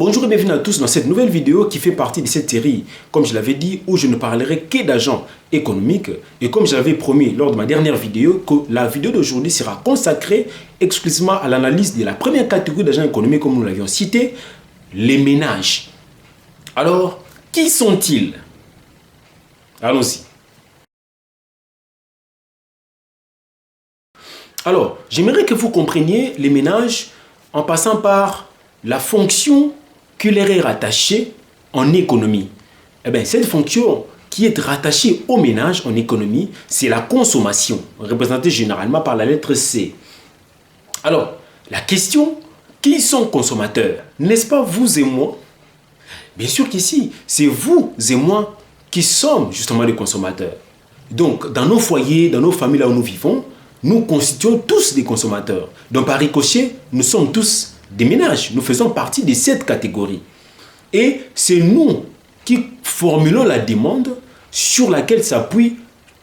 Bonjour et bienvenue à tous dans cette nouvelle vidéo qui fait partie de cette série, comme je l'avais dit, où je ne parlerai que d'agents économiques. Et comme je l'avais promis lors de ma dernière vidéo, que la vidéo d'aujourd'hui sera consacrée exclusivement à l'analyse de la première catégorie d'agents économiques, comme nous l'avions cité, les ménages. Alors, qui sont-ils? Allons-y. Alors, j'aimerais que vous compreniez les ménages en passant par la fonction qui leur est rattachée en économie. Eh bien, cette fonction qui est rattachée au ménage en économie, c'est la consommation, représentée généralement par la lettre C. Alors, la question, qui sont consommateurs? N'est-ce pas vous et moi? Bien sûr qu'ici, c'est vous et moi qui sommes justement des consommateurs. Donc, dans nos foyers, dans nos familles là où nous vivons, nous constituons tous des consommateurs. Donc, par ricochet, nous sommes tous des ménages. Nous faisons partie de cette catégorie. Et c'est nous qui formulons la demande sur laquelle s'appuient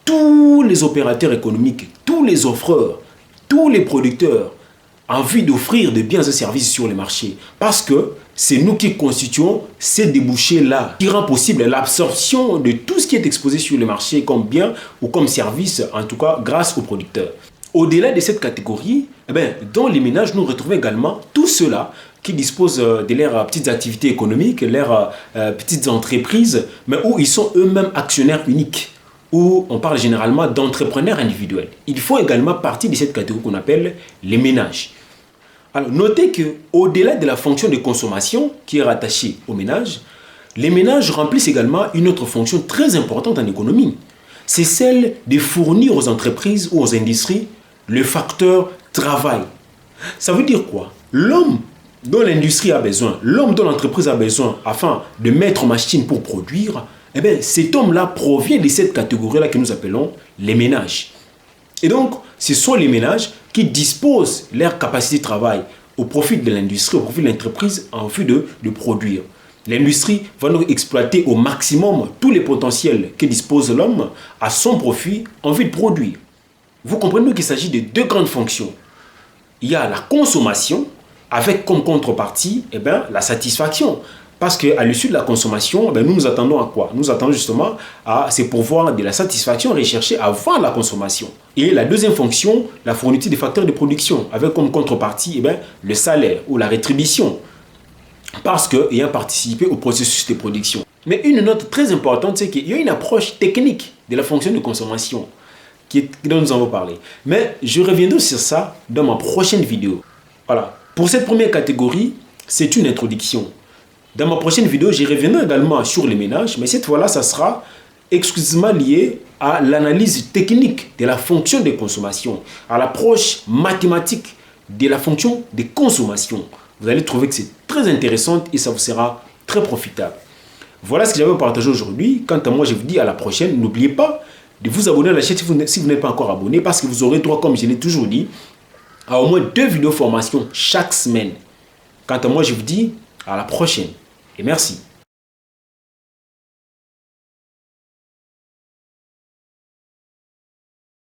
tous les opérateurs économiques, tous les offreurs, tous les producteurs en vue d'offrir des biens et services sur les marchés. Parce que c'est nous qui constituons ces débouchés-là, qui rend possible l'absorption de tout ce qui est exposé sur le marché comme bien ou comme service, en tout cas grâce aux producteurs. Au-delà de cette catégorie, dans les ménages, nous retrouvons également tous ceux-là qui disposent de leurs petites activités économiques, leurs petites entreprises, mais où ils sont eux-mêmes actionnaires uniques, où on parle généralement d'entrepreneurs individuels. Ils font également partie de cette catégorie qu'on appelle les ménages. Alors, notez qu'au-delà de la fonction de consommation qui est rattachée aux ménages, les ménages remplissent également une autre fonction très importante en économie. C'est celle de fournir aux entreprises ou aux industries le facteur travail. Ça veut dire quoi? L'homme dont l'industrie a besoin, l'homme dont l'entreprise a besoin afin de mettre en machine pour produire, cet homme-là provient de cette catégorie-là que nous appelons les ménages. Et donc, ce sont les ménages qui disposent leur capacité de travail au profit de l'industrie, au profit de l'entreprise en vue de produire. L'industrie va donc exploiter au maximum tous les potentiels que dispose l'homme à son profit en vue de produire. Vous comprenez qu'il s'agit de deux grandes fonctions. Il y a la consommation avec comme contrepartie la satisfaction. Parce qu'à l'issue de la consommation, nous nous attendons à quoi? Nous attendons justement à ces pourvoirs de la satisfaction recherchée avant la consommation. Et la deuxième fonction, la fourniture des facteurs de production, avec comme contrepartie le salaire ou la rétribution. Parce qu'ayant participé au processus de production. Mais une note très importante, c'est qu'il y a une approche technique de la fonction de consommation dont nous allons parler. Mais je reviendrai sur ça dans ma prochaine vidéo. Voilà. Pour cette première catégorie, c'est une introduction. Dans ma prochaine vidéo, je reviendrai également sur les ménages, mais cette fois-là, ça sera exclusivement lié à l'analyse technique de la fonction de consommation, à l'approche mathématique de la fonction de consommation. Vous allez trouver que c'est très intéressant et ça vous sera très profitable. Voilà ce que j'avais à partager aujourd'hui. Quant à moi, je vous dis à la prochaine. N'oubliez pas de vous abonner à la chaîne si vous n'êtes pas encore abonné, parce que vous aurez droit, comme je l'ai toujours dit, à au moins 2 vidéos formation chaque semaine. Quant à moi, je vous dis à la prochaine et merci.